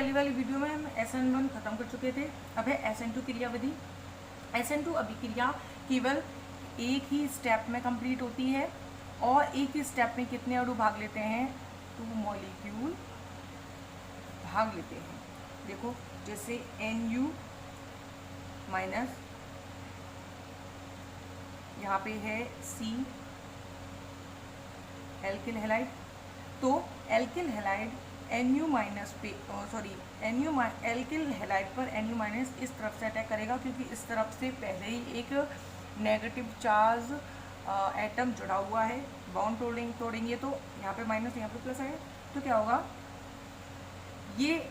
पहली वाली वीडियो में हम SN1 खत्म कर चुके थे। अब है SN2 क्रियाविधि। SN2 अभिक्रिया केवल एक ही स्टेप में कंप्लीट होती है और एक ही स्टेप में कितने अणु भाग लेते हैं, 2 मॉलिक्यूल भाग लेते हैं। देखो जैसे Nu माइनस यहाँ पे है C एल्किल हैलाइड, तो एल्किल हैलाइड Nu माइनस पे एल्किल हैलाइड पर Nu माइनस इस तरफ से अटैक करेगा, क्योंकि इस तरफ से पहले ही एक नेगेटिव चार्ज एटम जुड़ा हुआ है। बाउंड तोड़ेंगे तो यहाँ पे माइनस यहाँ पे प्लस आएगा, तो क्या होगा, ये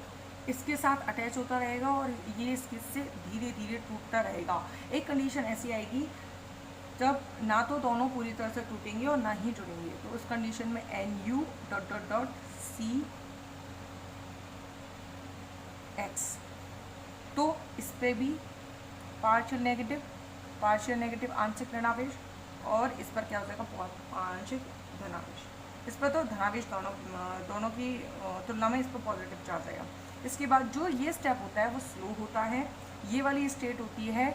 इसके साथ अटैच होता रहेगा और ये इससे धीरे धीरे टूटता रहेगा। एक कंडीशन ऐसी आएगी जब ना तो दोनों पूरी तरह से टूटेंगे और ना ही जुड़ेंगे, तो उस कंडीशन में Nu dot dot dot C X, तो इस पे भी पार्शियल नेगेटिव आंशिक ऋणावेश, और इस पर क्या हो जाएगा, आंशिक धनावेश। इस पर तो धनावेश दोनों की तुलना में इस पर पॉजिटिव चार्ज आएगा। इसके बाद जो ये स्टेप होता है वो स्लो होता है। ये वाली स्टेट होती है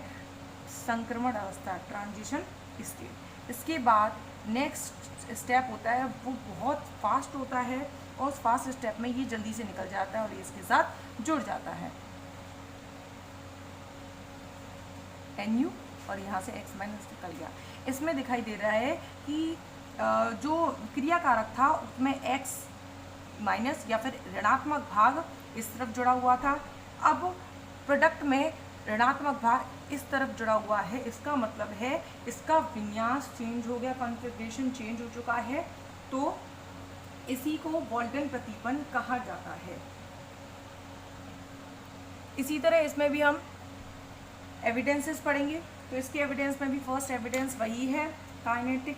संक्रमण अवस्था, ट्रांजिशन स्टेट। इसके बाद नेक्स्ट स्टेप होता है वो बहुत फास्ट होता है, और उस फास्ट स्टेप में ये जल्दी से निकल जाता है और ये इसके साथ जुड़ जाता है Nu, और यहाँ से X माइनस निकल गया। इसमें दिखाई दे रहा है कि जो क्रिया कारक था उसमें X माइनस या फिर ऋणात्मक भाग इस तरफ जुड़ा हुआ था। अब प्रोडक्ट में ऋणात्मक भाग इस तरफ जुड़ा हुआ है, इसका मतलब है इसका विन्यास चेंज हो गया, कॉन्फ़िगरेशन चेंज हो चुका है, तो इसी को वॉल्टन प्रतीपन कहा जाता है। इसी तरह इसमें भी हम एविडेंसेस पढ़ेंगे, तो इसके एविडेंस में भी फर्स्ट एविडेंस वही है काइनेटिक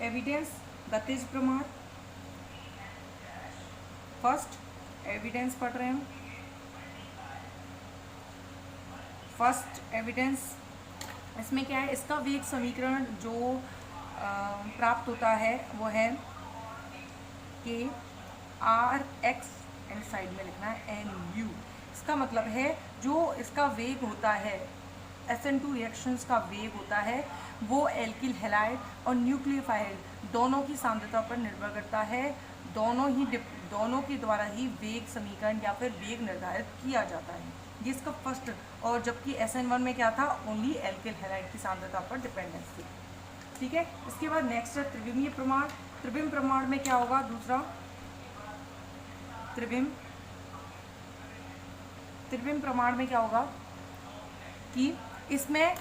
एविडेंस, गतिज प्रमाण। फर्स्ट एविडेंस पढ़ रहे हैं, फर्स्ट एविडेंस इसमें क्या है, इसका वेग समीकरण जो प्राप्त होता है वो है कि Rx एंड साइड में लिखना है Nu। इसका मतलब है जो इसका वेग होता है, SN2 रिएक्शंस का वेग होता है, वो एल्किल हैलाइड और न्यूक्लियोफाइल दोनों की सांद्रता पर निर्भर करता है। दोनों के द्वारा ही वेग समीकरण या फिर वेग निर्धारित किया जाता है। ये इसका फर्स्ट, और जबकि SN1 में क्या था, ओनली एल्किल हैलाइड की सांद्रता पर डिपेंडेंस थी। ठीक है, इसके बाद नेक्स्ट है त्रिविमीय प्रमाण। त्रिविम प्रमाण में क्या होगा, दूसरा त्रिविम प्रमाण में क्या होगा कि इसमें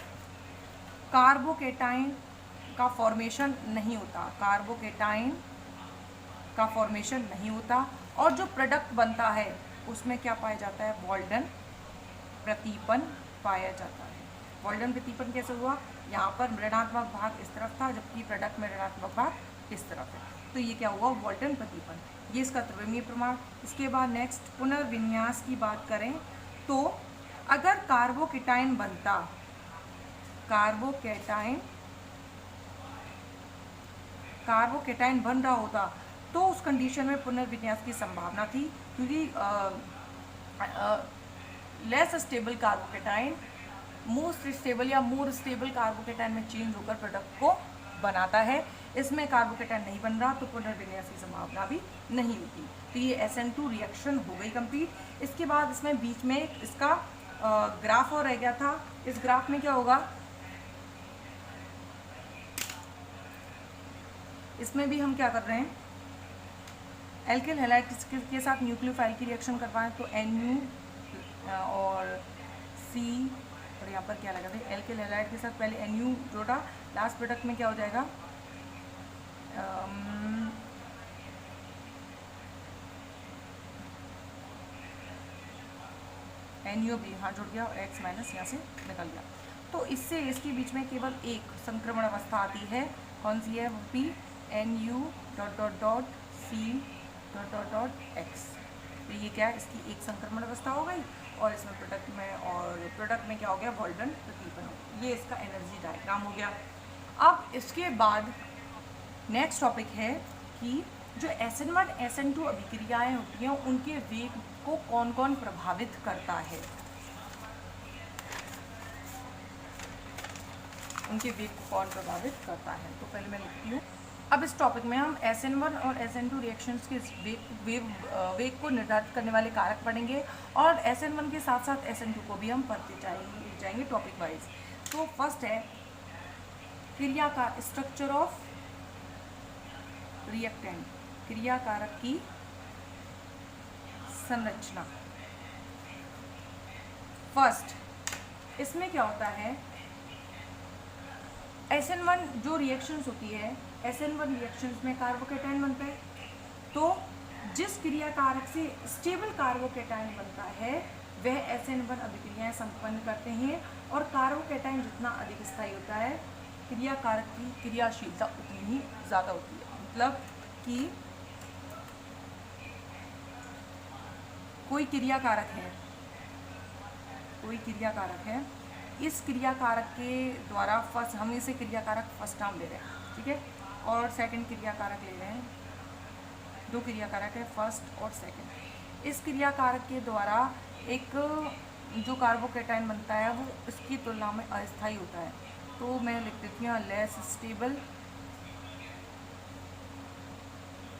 कार्बोकेटाइन का फॉर्मेशन नहीं होता, और जो प्रोडक्ट बनता है उसमें क्या पाया जाता है, वॉल्टन प्रतीपन पाया जाता है। वॉल्टन प्रतीपन कैसे हुआ, यहाँ पर ऋणात्मक भाग इस तरफ था जबकि प्रोडक्ट में ऋणात्मक भाग इस तरफ है, तो ये क्या हुआ, वॉल्टन प्रतीपन। ये इसका त्रिविमीय प्रमाण। इसके बाद नेक्स्ट पुनर्विन्यास की बात करें तो अगर कार्बोकेटाइन बन रहा होता तो उस कंडीशन में पुनर्विन्यास की संभावना थी, क्योंकि less stable carbocation most stable या मोर स्टेबल कार्बोकेटाइन में चेंज होकर प्रोडक्ट को बनाता है। इसमें कार्बोकेटाइन नहीं बन रहा तो पुनर्विन्यास की संभावना भी नहीं होती। तो ये SN2 रिएक्शन हो गई कंप्लीट। इसके बाद इसमें बीच में इसका ग्राफ और रह गया था। इस ग्राफ में क्या होगा, इसमें भी हम क्या कर रहे हैं, एल्किल हैलाइड के साथ न्यूक्लियोफाइल की रिएक्शन करवाएं, तो Nu और C, और यहाँ पर क्या लगा था, एल्किल हैलाइड के साथ पहले Nu जोड़ा, लास्ट प्रोडक्ट में क्या हो जाएगा, NO भी यहाँ जुड़ गया और X माइनस यहाँ से निकल गया। तो इससे इसके बीच में केवल एक संक्रमण अवस्था आती है, कौन सी है, वो भी Nu dot dot dot C dot dot dot X। तो ये क्या है, इसकी एक संक्रमण अवस्था हो गई, और इसमें प्रोडक्ट में क्या हो गया, वॉल्टन प्रतीपन। ये इसका एनर्जी डायग्राम हो गया। अब इसके बाद नेक्स्ट टॉपिक है कि जो SN1 SN2 अभिक्रियाएं होती हैं उनके वेग को कौन कौन प्रभावित करता है, उनके वेग को कौन प्रभावित करता है। तो पहले मैं लिखती हूँ। अब इस टॉपिक में हम SN1 और SN2 रिएक्शंस के वेग को निर्धारित करने वाले कारक पढ़ेंगे और SN1 के साथ साथ SN2 को भी हम पढ़ते जाएंगे टॉपिक वाइज। तो फर्स्ट है क्रिया का स्ट्रक्चर ऑफ रिएक्टेंट, क्रिया कारक की संरचना। फर्स्ट इसमें क्या होता है, SN1 जो रिएक्शंस होती है, SN1 रिएक्शंस में कार्बोकेटाइन बनता है। तो जिस क्रिया कारक से स्टेबल कार्बोकेटाइन बनता है वह SN1 अभिक्रियाएं संपन्न करते हैं और कार्बोकेटाइन जितना अधिक स्थायी होता है क्रिया कारक की क्रियाशीलता उतनी ही ज़्यादा होती है। मतलब कि कोई क्रिया कारक है, इस क्रिया कारक के द्वारा फर्स्ट, हम इसे क्रिया कारक फर्स्ट नाम ले रहे हैं, ठीक है, और सेकंड क्रिया कारक ले रहे हैं। दो क्रिया कारक है, फर्स्ट और सेकंड। इस क्रिया कारक के द्वारा एक जो कार्बोकेटाइन बनता है वो इसकी तुलना में अस्थायी होता है। तो मैं लिख देती हूँ लेस स्टेबल,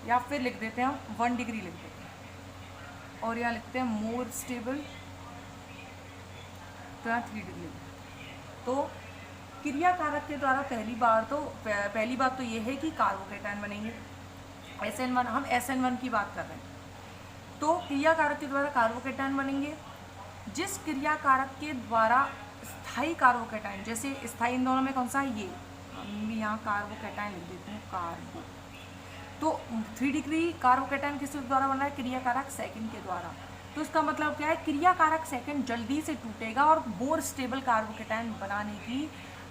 या फिर लिख देते हैं 1 डिग्री लिख देते हैं, और यहाँ लिखते हैं मोर स्टेबल, तो यहाँ 3 डिग्री। तो क्रिया कारक के द्वारा पहली बात तो ये है कि कार्बोकेटाइन बनेंगे। SN1, हम SN1 की बात कर रहे हैं। तो क्रिया कारक के द्वारा कार्बोकेटाइन बनेंगे। जिस क्रिया कारक के द्वारा स्थायी कार्बोकेटाइन, जैसे स्थायी इन दोनों में कौन सा है, ये हम यहाँ कार्बोकेटाइन लिख देते हैं कार्बो। तो 3 डिग्री कार्बोकेटाइन किस द्वारा बन रहा है, क्रिया कारक सेकंड के द्वारा। तो इसका मतलब क्या है, क्रिया कारक सेकंड जल्दी से टूटेगा और मोर स्टेबल कार्बोकेटाइन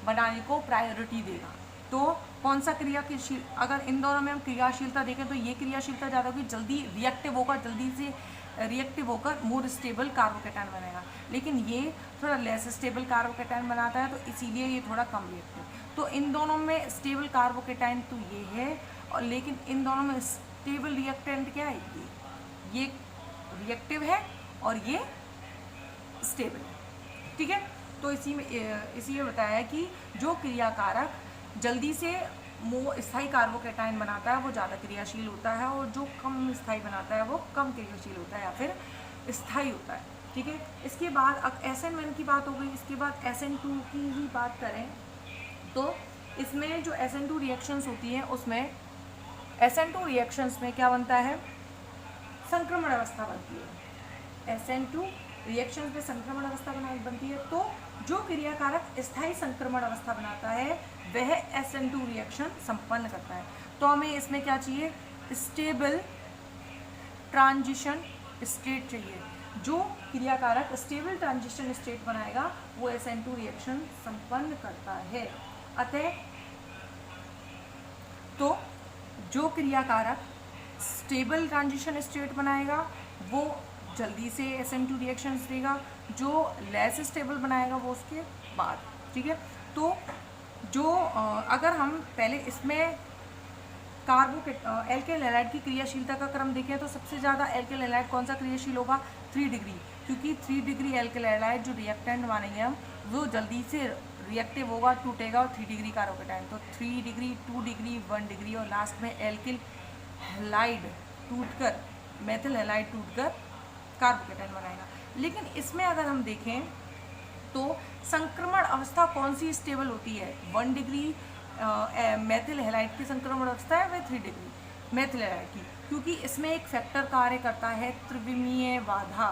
बनाने को प्रायोरिटी देगा। तो कौन सा क्रियाशील, अगर इन दोनों में हम क्रियाशीलता देखें तो ये क्रियाशीलता ज़्यादा होगी, जल्दी से रिएक्टिव होकर मोर स्टेबल कार्बोकेटाइन बनेगा। लेकिन ये थोड़ा लेस स्टेबल कार्बोकेटाइन बनाता है, तो इसीलिए ये थोड़ा कम रिएक्टिव। तो इन दोनों में स्टेबल कार्बोकेटाइन तो ये है, और लेकिन इन दोनों में स्टेबल रिएक्टेंट क्या है, ये रिएक्टिव है और ये स्टेबल है, ठीक है। तो इसी में बताया है कि जो क्रिया कारक जल्दी से स्थायी कार्बोकेटाइन बनाता है वो ज़्यादा क्रियाशील होता है, और जो कम स्थायी बनाता है वो कम क्रियाशील होता है या फिर स्थायी होता है, ठीक है। इसके बाद अब SN1 की बात हो गई। इसके बाद SN2 की ही बात करें तो इसमें जो SN2 रिएक्शंस होती हैं उसमें SN2 रिएक्शंस में क्या बनता है, संक्रमण अवस्था बनती है। SN2 रिएक्शंस में संक्रमण अवस्था बनती है। तो जो क्रिया कारक स्थायी संक्रमण अवस्था बनाता है वह SN2 रिएक्शन संपन्न करता है। तो हमें इसमें क्या चाहिए, स्टेबल ट्रांजिशन स्टेट चाहिए। जो क्रिया कारक स्टेबल ट्रांजिशन स्टेट बनाएगा वो SN2 रिएक्शन संपन्न करता है। अतः तो जो क्रिया कारक स्टेबल ट्रांजिशन स्टेट बनाएगा वो जल्दी से SN2 रिएक्शंस देगा, जो लेस स्टेबल बनाएगा वो उसके बाद, ठीक है। तो जो अगर हम पहले इसमें एल्केल हैलाइड की क्रियाशीलता का क्रम देखें तो सबसे ज़्यादा एल्केल हैलाइड कौन सा क्रियाशील होगा, 3 डिग्री, क्योंकि 3 डिग्री एल्केल हैलाइड जो रिएक्टेंट मानेंगे हम वो जल्दी से रिएक्टिव होगा, टूटेगा, और 3 डिग्री कार्बोकेटाइन। तो 3 डिग्री, 2 डिग्री, 1 डिग्री, और लास्ट में एल्किल हैलाइड टूटकर, मेथिल हैलाइड टूटकर कार्बोकेटाइन बनाएगा। लेकिन इसमें अगर हम देखें तो संक्रमण अवस्था कौन सी स्टेबल होती है, 1 डिग्री मेथिल हैलाइड की संक्रमण अवस्था है, वह 3 डिग्री मेथिल हैलाइड की, क्योंकि इसमें एक फैक्टर कार्य करता है त्रिविमीय बाधा,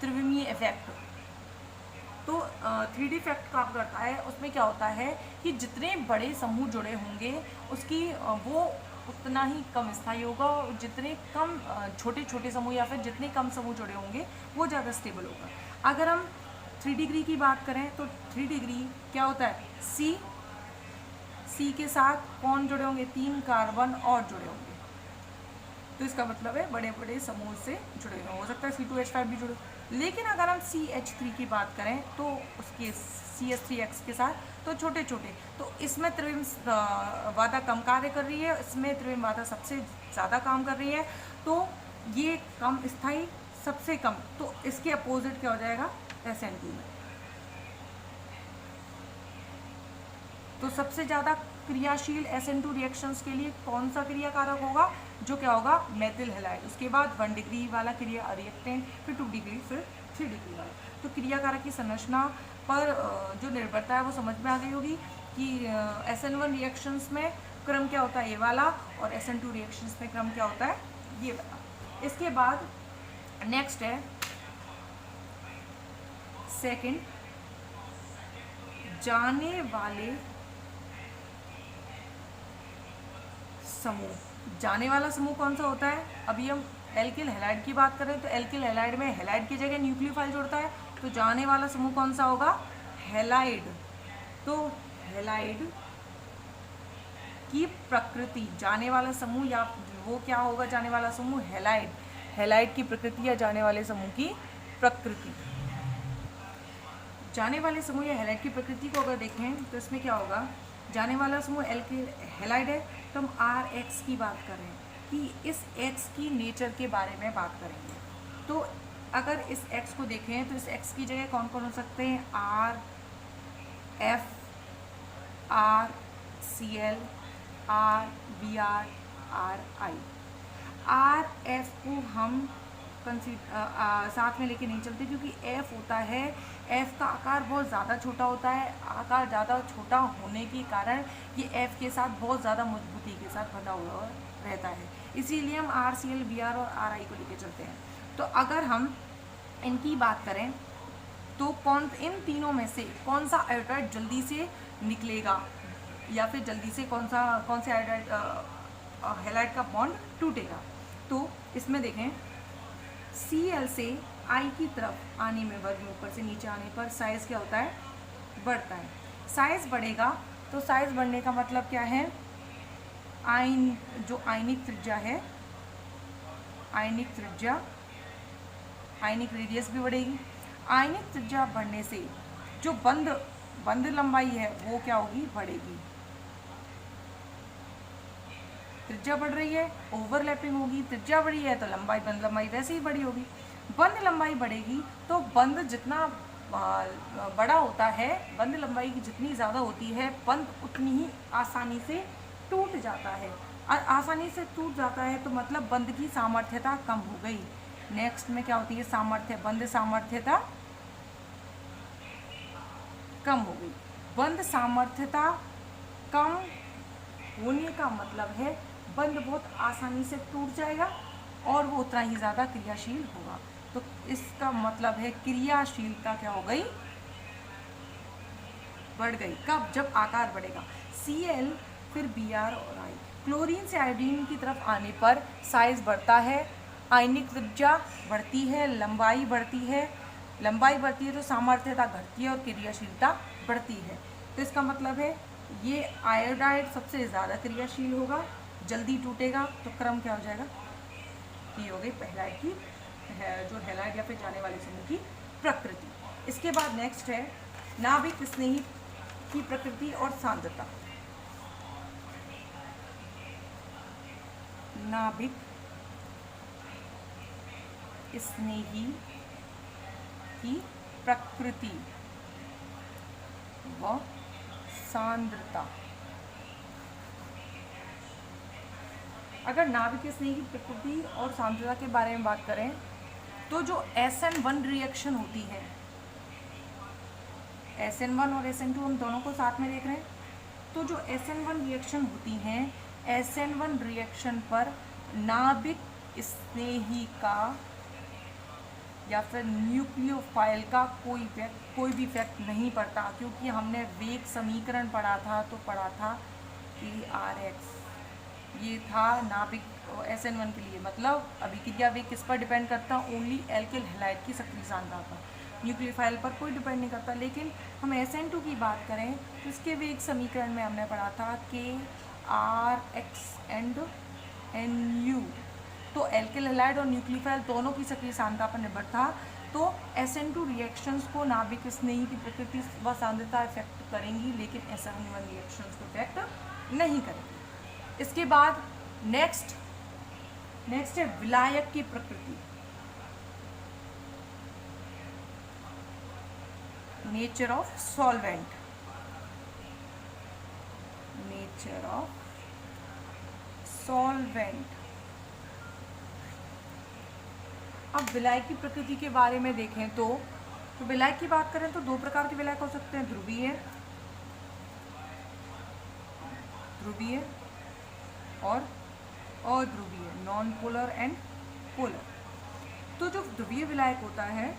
त्रिविमीय इफेक्ट। तो 3D फैक्ट काम करता है। उसमें क्या होता है कि जितने बड़े समूह जुड़े होंगे उसकी वो उतना ही कम स्थायी होगा, और जितने कम छोटे छोटे समूह या फिर जितने कम समूह जुड़े होंगे वो ज़्यादा स्टेबल होगा। अगर हम 3 डिग्री की बात करें तो 3 डिग्री क्या होता है, सी के साथ कौन जुड़े होंगे, 3 कार्बन और जुड़े होंगे। तो इसका मतलब है बड़े बड़े समूह से जुड़े हुए, हो सकता है C2H5 भी जुड़े। लेकिन अगर हम CH3 की बात करें तो उसके CH3X के साथ तो छोटे छोटे, तो इसमें त्रिविम वादा कम कार्य कर रही है, इसमें त्रिविम वादा सबसे ज़्यादा काम कर रही है, तो ये कम स्थायी सबसे कम, तो इसके अपोजिट क्या हो जाएगा SN2 में। तो सबसे ज़्यादा क्रियाशील SN2 रिएक्शंस के लिए कौन सा क्रिया कारक होगा, जो क्या होगा मेथिल हैलाइड, उसके बाद 1 डिग्री वाला क्रिया रिएक्टेंट, फिर 2 डिग्री, फिर 3 डिग्री वाला। तो क्रिया कारक की संरचना पर जो निर्भरता है वो समझ में आ गई होगी कि SN1 रिएक्शंस में क्रम क्या होता है ये वाला, और SN2 रिएक्शंस में क्रम क्या होता है ये वाला। इसके बाद नेक्स्ट है सेकंड, जाने वाले समूह। जाने वाला समूह कौन सा होता है, अभी हम एल्किल हैलाइड की बात करें तो एल्किल हैलाइड में हैलाइड की जगह न्यूक्लियोफाइल जोड़ता है, तो जाने वाला समूह कौन सा होगा हैलाइड। तो हैलाइड की प्रकृति, जाने वाला समूह या वो क्या होगा जाने वाला समूह हैलाइड, हैलाइड की प्रकृति या जाने वाले समूह की प्रकृति। जाने वाले समूह या हैलाइड की प्रकृति को अगर देखें तो इसमें क्या होगा, जाने वाला समूह एल्किल हैलाइड है, तो हम RX की बात कर रहे हैं कि इस X की नेचर के बारे में बात करेंगे। तो अगर इस X को देखें तो इस X की जगह कौन कौन हो सकते हैं, RF, RCl, RBr, RI। RF को हम साथ में लेके नहीं चलते, क्योंकि F होता है, F का आकार बहुत ज़्यादा छोटा होता है, आकार ज़्यादा छोटा होने के कारण ये F के साथ बहुत ज़्यादा मजबूती के साथ बंधा हुआ रहता है, इसीलिए हम RCl, Br और RI को लेके चलते हैं। तो अगर हम इनकी बात करें तो कौन इन तीनों में से कौन सा आयोडाइड जल्दी से निकलेगा, या फिर जल्दी से कौन से आयोडाइड हैलाइड का बॉन्ड टूटेगा। तो इसमें देखें Cl से I की तरफ आने में, वर्ग में ऊपर से नीचे आने पर साइज़ क्या होता है बढ़ता है। साइज़ बढ़ेगा तो साइज़ बढ़ने का मतलब क्या है, आयन जो आयनिक त्रिज्या है, आयनिक त्रिज्या, आयनिक रेडियस भी बढ़ेगी। आयनिक त्रिज्या बढ़ने से जो बंध लंबाई है वो क्या होगी बढ़ेगी। त्रिज्या बढ़ रही है ओवरलैपिंग होगी, त्रिज्या बढ़ी है तो लंबाई बंध लंबाई वैसे ही बड़ी होगी। बंध लंबाई बढ़ेगी तो बंध जितना बड़ा होता है, बंध लंबाई की जितनी ज़्यादा होती है, बंध उतनी ही आसानी से टूट जाता है। आसानी से टूट जाता है तो मतलब बंध की सामर्थ्यता कम हो गई। नेक्स्ट में क्या होती है सामर्थ्य, बंध सामर्थ्यता कम हो गई। बंध सामर्थ्यता कम होने का मतलब है बंध बहुत आसानी से टूट जाएगा और वो उतना ही ज़्यादा क्रियाशील होगा। तो इसका मतलब है क्रियाशीलता क्या हो गई बढ़ गई। कब, जब आकार बढ़ेगा। Cl फिर Br और I। क्लोरीन से आयोडीन की तरफ आने पर साइज बढ़ता है, आयनिक त्रिज्या बढ़ती है, लंबाई बढ़ती है। लंबाई बढ़ती है तो सामर्थ्यता घटती है और क्रियाशीलता बढ़ती है। तो इसका मतलब है ये आयोडाइड सबसे ज़्यादा क्रियाशील होगा, जल्दी टूटेगा। तो क्रम क्या हो जाएगा, ये हो गई हैलाइड की जो हैलाइड या फिर जाने वाले समूह की प्रकृति। इसके बाद नेक्स्ट है नाभिक स्नेही की प्रकृति और सांद्रता। नाभिक स्नेही की प्रकृति व सांद्रता। अगर नाभिक स्नेही की प्रकृति और सांद्रता के बारे में बात करें तो जो SN1 रिएक्शन होती है, SN1 और SN2 हम दोनों को साथ में देख रहे हैं। तो जो SN1 रिएक्शन होती हैं, SN1 रिएक्शन पर नाभिक स्नेही का या फिर न्यूक्लियोफाइल का कोई भी इफेक्ट नहीं पड़ता, क्योंकि हमने वेग समीकरण पढ़ा था तो पढ़ा था कि RX ये था नाभिक SN1 के लिए। मतलब अभिक्रिया वेग किस पर डिपेंड करता, ओनली एल्किल हैलाइड की सक्रिय सांद्रता पर, न्यूक्लियोफाइल पर कोई डिपेंड नहीं करता। लेकिन हम SN2 की बात करें तो इसके वेग समीकरण में हमने पढ़ा था कि RX एंड NU। तो एल्किल हैलाइड और न्यूक्लियोफाइल दोनों की सक्रिय सांद्रता पर निर्भर था तो SN2 रिएक्शंस को नाभिक स्नेही की प्रकृति व सांद्रता इफेक्ट करेंगी, लेकिन SN1 रिएक्शंस को इफेक्ट नहीं करेंगी। इसके बाद नेक्स्ट है विलायक की प्रकृति। Nature of solvent, nature of solvent. अब विलायक की प्रकृति के बारे में देखें तो विलायक की बात करें तो दो प्रकार के विलायक हो सकते हैं, ध्रुवीय और अध्रुवीय, नॉन पोलर एंड पोलर। तो जो ध्रुवीय विलायक होता है,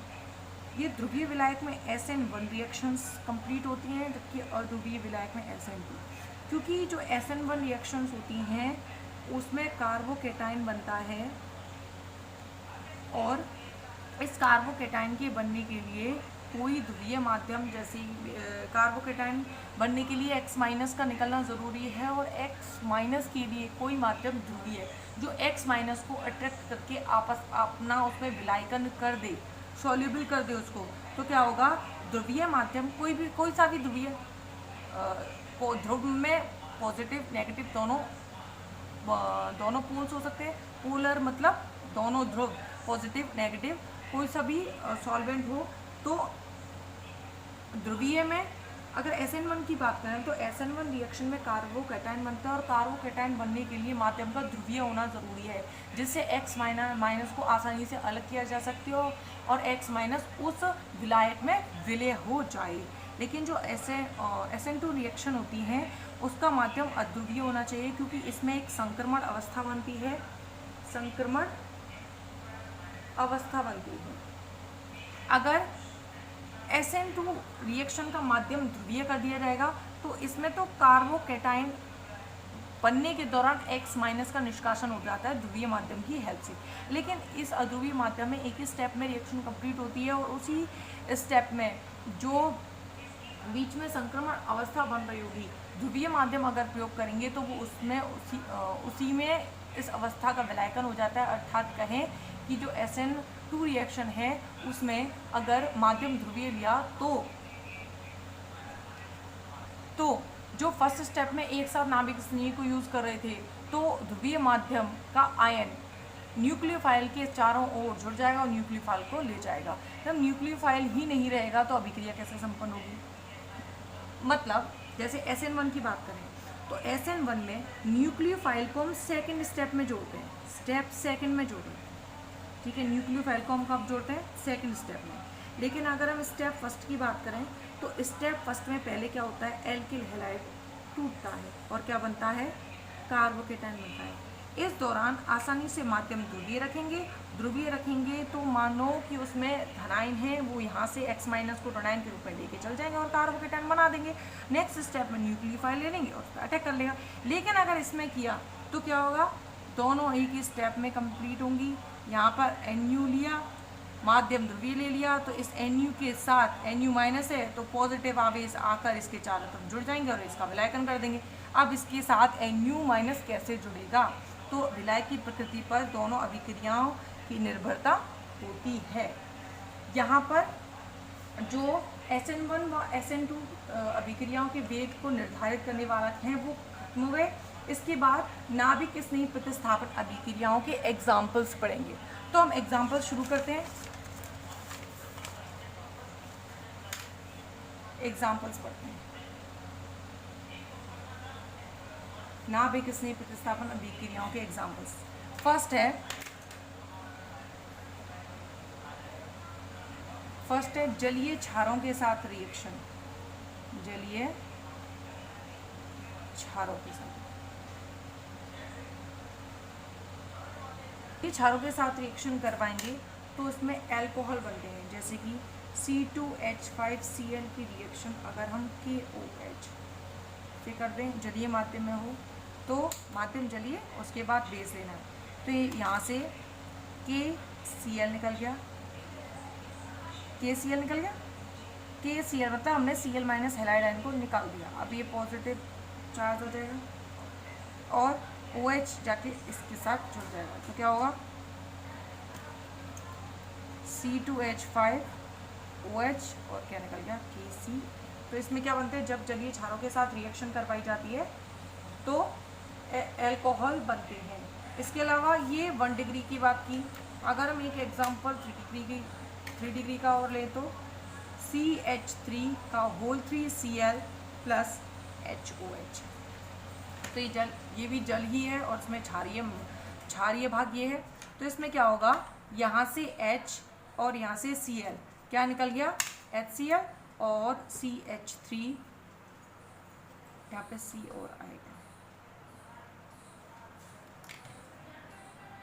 ये ध्रुवीय विलायक में SN1 रिएक्शंस कंप्लीट होती हैं, जबकि अध्रुवीय विलायक में SN2। क्योंकि जो SN1 रिएक्शंस होती हैं उसमें कार्बोकेटाइन बनता है, और इस कार्बोकेटाइन के बनने के लिए कोई ध्रुवीय माध्यम, जैसे कार्बोकेटाइन बनने के लिए X- का निकलना ज़रूरी है, और X- के लिए कोई माध्यम ध्रुवीय जो X- को अट्रैक्ट करके अपना उसमें विलायकन कर दे, सॉल्युबल कर दे उसको, तो क्या होगा, ध्रुवीय माध्यम कोई सा भी ध्रुवीय ध्रुव में पॉजिटिव नेगेटिव दोनों पोल्स हो सकते हैं। पोलर मतलब दोनों ध्रुव, पॉजिटिव नेगेटिव, कोई सा भी सॉल्वेंट हो। तो ध्रुवीय में अगर SN1 की बात करें तो SN1 रिएक्शन में कार्बोकेटाइन बनता है, और कार्बोकेटाइन बनने के लिए माध्यम का ध्रुवीय होना ज़रूरी है, जिससे X- को आसानी से अलग किया जा सकती हो और X- उस विलायक में विलय हो जाए। लेकिन जो SN2 रिएक्शन होती है उसका माध्यम अध्रुवीय होना चाहिए, क्योंकि इसमें एक संक्रमण अवस्था बनती है, संक्रमण अवस्था बनती है। अगर SN2 रिएक्शन का माध्यम ध्रुवीय कर दिया जाएगा तो इसमें तो कार्बोकेटाइन बनने के दौरान X- का निष्कासन हो जाता है ध्रुवीय माध्यम की हेल्प से। लेकिन इस अध्रुवीय माध्यम में एक ही स्टेप में रिएक्शन कंप्लीट होती है, और उसी स्टेप में जो बीच में संक्रमण अवस्था बन रही होगी, ध्रुवीय माध्यम अगर प्रयोग करेंगे तो वो उसमें उसी में इस अवस्था का विलायकन हो जाता है। अर्थात कहें कि जो SN2 रिएक्शन है उसमें अगर माध्यम ध्रुवीय लिया तो जो फर्स्ट स्टेप में एक साथ नाभिक स्नेही को यूज़ कर रहे थे, तो ध्रुवीय माध्यम का आयन न्यूक्लियोफाइल के चारों ओर जुड़ जाएगा और न्यूक्लियोफाइल को ले जाएगा। जब न्यूक्लियोफाइल ही नहीं रहेगा तो अभिक्रिया कैसे संपन्न होगी। मतलब जैसे SN1 की बात करें तो SN1 में न्यूक्लियोफाइल को हम सेकंड स्टेप में जोड़ते हैं, स्टेप सेकंड में जोड़ते हैं, ठीक है। न्यूक्लियोफाइल को हम कब जोड़ते हैं, सेकंड स्टेप में। लेकिन अगर हम स्टेप फर्स्ट की बात करें तो स्टेप फर्स्ट में पहले क्या होता है, एल्किल हैलाइड टूटता है और क्या बनता है, कार्बोकेटाइन बनता है। इस दौरान आसानी से माध्यम ध्रुवीय रखेंगे तो मानो कि उसमें धनायन है, वो यहाँ से X- को धनायन के रूप में लेके चल जाएंगे और कार्बोकेटाइन बना देंगे। नेक्स्ट स्टेप में न्यूक्लियोफाइल ले लेंगे और अटैक कर लेगा। लेकिन अगर इसमें किया तो क्या होगा, दोनों एक ही स्टेप में कंप्लीट होंगी। यहाँ पर NU लिया, माध्यम ध्रुवीय ले लिया, तो इस NU के साथ NU- है तो पॉजिटिव आवेश आकर इसके चारों तरफ जुड़ जाएंगे और इसका विलायकन कर देंगे। अब इसके साथ NU- कैसे जुड़ेगा, तो विलायक की प्रकृति पर दोनों अभिक्रियाओं की निर्भरता होती है। यहाँ पर जो SN1 व SN2 अभिक्रियाओं के वेग को निर्धारित करने वाला हैं वो खत्म हो गए। इसके बाद नाभिक स्नेही प्रतिस्थापन अभिक्रियाओं के एग्जाम्पल्स पढ़ेंगे। तो हम एग्जाम्पल्स शुरू करते हैं, एग्जाम्पल्स पढ़ते हैं। नाभिक स्नेही प्रतिस्थापन अभिक्रियाओं के एग्जाम्पल्स। फर्स्ट है जलीय क्षारों के साथ रिएक्शन, जलीय क्षारों के साथ, ये क्षारों के साथ रिएक्शन करवाएंगे तो इसमें अल्कोहल बनते हैं, जैसे कि C2H5Cl की रिएक्शन अगर हम KOH से कर दें, जलीय माध्यम में हो तो माध्यम जलीय, उसके बाद बेस लेना है। तो यहाँ से KCl निकल गया, KCl मतलब हमने Cl- हैलाइड आयन को निकाल दिया। अब ये पॉजिटिव चार्ज हो जाएगा और OH जाके इसके साथ जुड़ जाएगा, तो क्या होगा, C2H5OH और क्या निकल गया Kc। तो इसमें क्या बनते हैं, जब जलीय क्षारों के साथ रिएक्शन करवाई जाती है तो एल्कोहल बनते हैं। इसके अलावा ये 1 डिग्री की बात की। अगर हम एक एग्जांपल 3 डिग्री का और लें तो CH3 का होल 3Cl प्लस HOH। तो ये भी जल ही है और इसमें क्षारीय भाग ये है। तो इसमें क्या होगा, यहाँ से H और यहाँ से Cl क्या निकल गया HCl और CH3, यहाँ पे C और आएगा,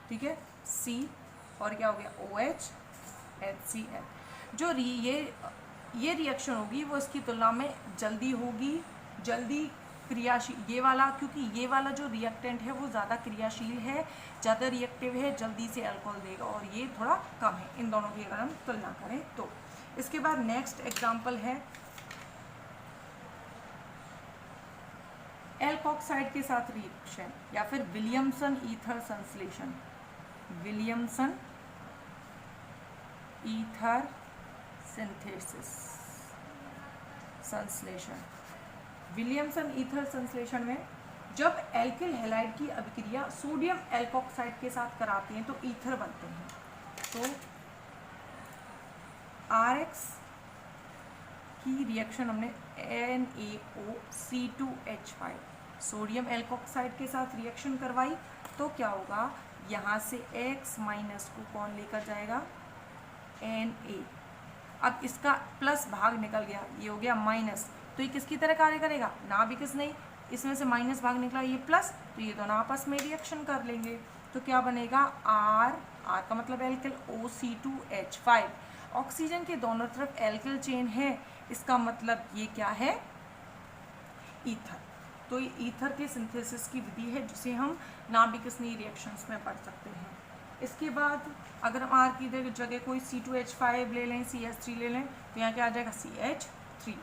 ठीक है, C और क्या हो गया OH HCl। जो ये रिएक्शन होगी वो इसकी तुलना में जल्दी होगी, जल्दी क्रियाशील, ये वाला, क्योंकि ये वाला जो रिएक्टेंट है वो ज़्यादा क्रियाशील है, ज़्यादा रिएक्टिव है, जल्दी से अल्कोहल देगा, और ये थोड़ा कम है इन दोनों की अगर हम तुलना करें तो। इसके बाद नेक्स्ट एग्जांपल है एल्कोक्साइड के साथ रिएक्शन या फिर विलियमसन ईथर संश्लेषण। विलियमसन ईथर सिंथेसिस संश्लेषण। विलियमसन ईथर संश्लेषण में जब एल्किल हैलाइड की अभिक्रिया सोडियम एल्कोक्साइड के साथ कराते हैं तो ईथर बनते हैं। तो RX की रिएक्शन हमने NaOC2H5 सोडियम एल्कोक्साइड के साथ रिएक्शन करवाई तो क्या होगा, यहाँ से X माइनस को कौन लेकर जाएगा Na। अब इसका प्लस भाग निकल गया, ये हो गया माइनस, तो ये किसकी तरह कार्य करेगा, ना भी किस नहीं, इसमें से माइनस भाग निकला ये प्लस, तो ये दोनों आपस में रिएक्शन कर लेंगे तो क्या बनेगा R का मतलब एल्किल OC2H5। ऑक्सीजन के दोनों तरफ एल्किल चेन है, इसका मतलब ये क्या है ईथर। तो ये ईथर के सिंथेसिस की विधि है जिसे हम ना भी किस नहीं रिएक्शंस में पढ़ सकते हैं। इसके बाद अगर हम R की जगह कोई C2H5 ले लें, CH3 ले लें तो यहाँ क्या आ जाएगा CH3।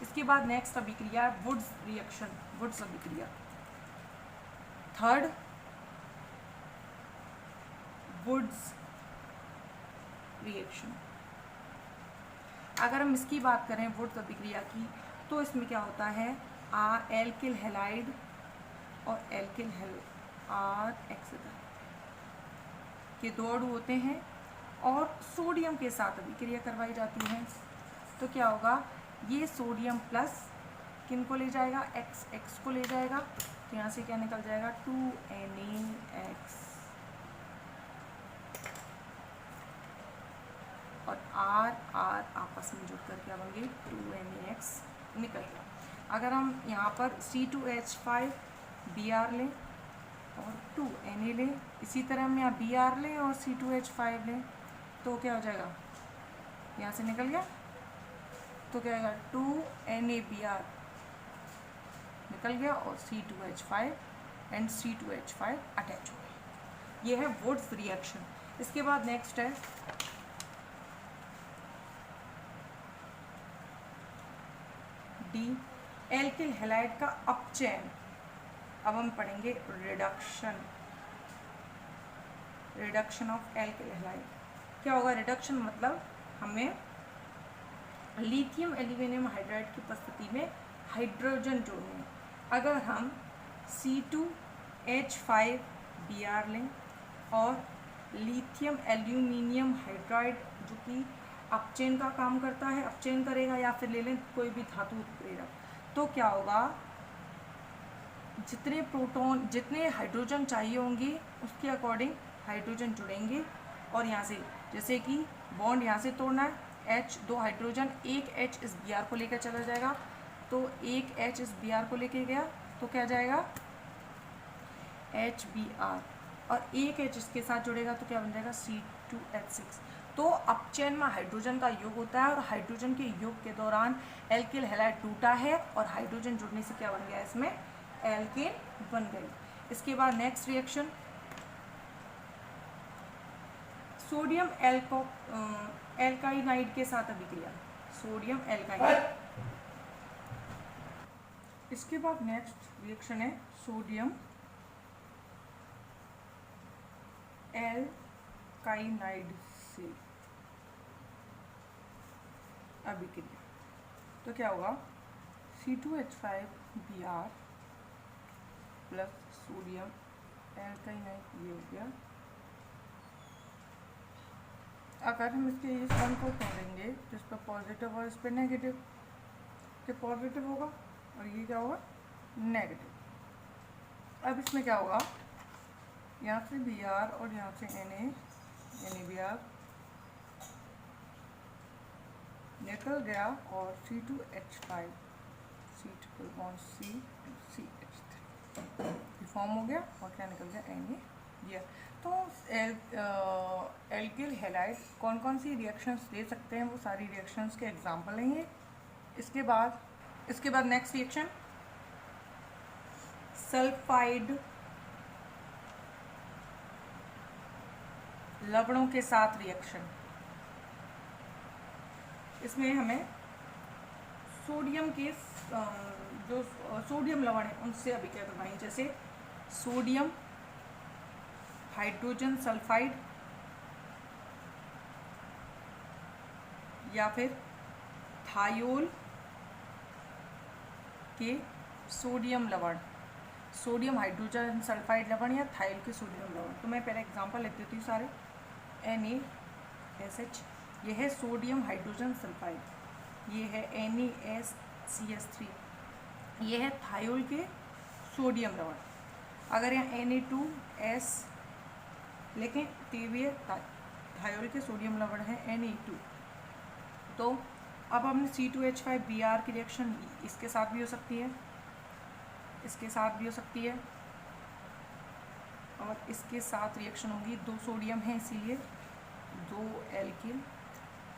इसके बाद नेक्स्ट अभिक्रिया है वुड्स रिएक्शन, वुड्स अभिक्रिया। Third Wurtz reaction. अगर हम इसकी बात करें वुड्स अभिक्रिया की तो इसमें क्या होता है, एल्किल हैलाइड और एल्किल RX के दो अणु होते हैं और सोडियम के साथ अभिक्रिया करवाई जाती है तो क्या होगा, ये सोडियम प्लस किन को ले जाएगा X को ले जाएगा, तो यहाँ से क्या निकल जाएगा 2NaX और R आपस में जुड़कर क्या बन गई 2NaX निकल गया। अगर हम यहाँ पर C2H5 Br लें और 2Na लें, इसी तरह हम यहाँ Br लें और C2H5 लें तो क्या हो जाएगा, यहाँ से निकल गया तो क्या आएगा 2NaBr निकल गया और C2H5 एंड C2H5 अटैच हो गए। ये है वुड्स रिएक्शन। इसके बाद नेक्स्ट है D एल्किल हैलाइड का अपचयन। अब हम पढ़ेंगे रिडक्शन ऑफ एल्किल हैलाइड। क्या होगा रिडक्शन, मतलब हमें लिथियम एल्यूमिनियम हाइड्राइड की उपस्थिति में हाइड्रोजन जोड़ने। अगर हम C2H5 Br लें और लिथियम एल्यूमिनियम हाइड्राइड जो कि अपचयन का काम करता है, अपचयन करेगा, या फिर ले लें कोई भी धातु उत्प्रेरक, तो क्या होगा, जितने हाइड्रोजन चाहिए होंगे उसके अकॉर्डिंग हाइड्रोजन जुड़ेंगे और यहाँ से जैसे कि बॉन्ड यहाँ से तोड़ना है, H 2 हाइड्रोजन, एक H इस Br को लेकर चला जाएगा, तो एक H इस Br को लेके गया तो क्या जाएगा HBr और एक H इसके साथ जुड़ेगा तो क्या बन जाएगा C2H6। तो अपचयन में हाइड्रोजन का योग होता है और हाइड्रोजन के योग के दौरान एल्किल हैलाइड टूटा है और हाइड्रोजन जुड़ने से क्या बन गया, इसमें एल्केन बन गई। इसके बाद नेक्स्ट रिएक्शन सोडियम एल्काइनाइड के साथ अभिक्रिया, सोडियम एल्काइनाइड। इसके बाद नेक्स्ट रिएक्शन है सोडियम एल्काइनाइड से अभिक्रिया। तो क्या होगा, C2H5Br प्लस सोडियम एल्काइनाइड, ये हो गया। अगर हम इसके इस वन को तोड़ेंगे जिस पर पॉजिटिव और इस पर नेगेटिव, तो पॉजिटिव होगा और ये क्या होगा, नेगेटिव। अब इसमें क्या होगा, यहाँ से Br और यहाँ से NaBr निकल गया और C2H5 CCH3 फॉर्म हो गया और क्या निकल गया, Na। तो एल्किल हैलाइड कौन कौन सी रिएक्शंस दे सकते हैं, वो सारी रिएक्शंस के एग्जांपल हैं ये। इसके बाद नेक्स्ट रिएक्शन सल्फाइड लवणों के साथ रिएक्शन। इसमें हमें सोडियम के जो सोडियम लवण है उनसे अभिक्रिया करवाएं, जैसे सोडियम हाइड्रोजन सल्फाइड या फिर थायोल के सोडियम लवण, सोडियम हाइड्रोजन सल्फाइड लवण या थायोल के सोडियम लवण। तो मैं पहले एग्जांपल लिख देती हूँ सारे। NaSH, ये है सोडियम हाइड्रोजन सल्फाइड, ये है NaCS3, ये है थायोल के सोडियम लवण। अगर यहाँ Na2S लेकिन ये थायोल के सोडियम लवण है Na2। तो अब हमने C2H5Br की रिएक्शन इसके साथ भी हो सकती है, इसके साथ भी हो सकती है और इसके साथ रिएक्शन होगी। 2 सोडियम है इसीलिए 2 एल्किल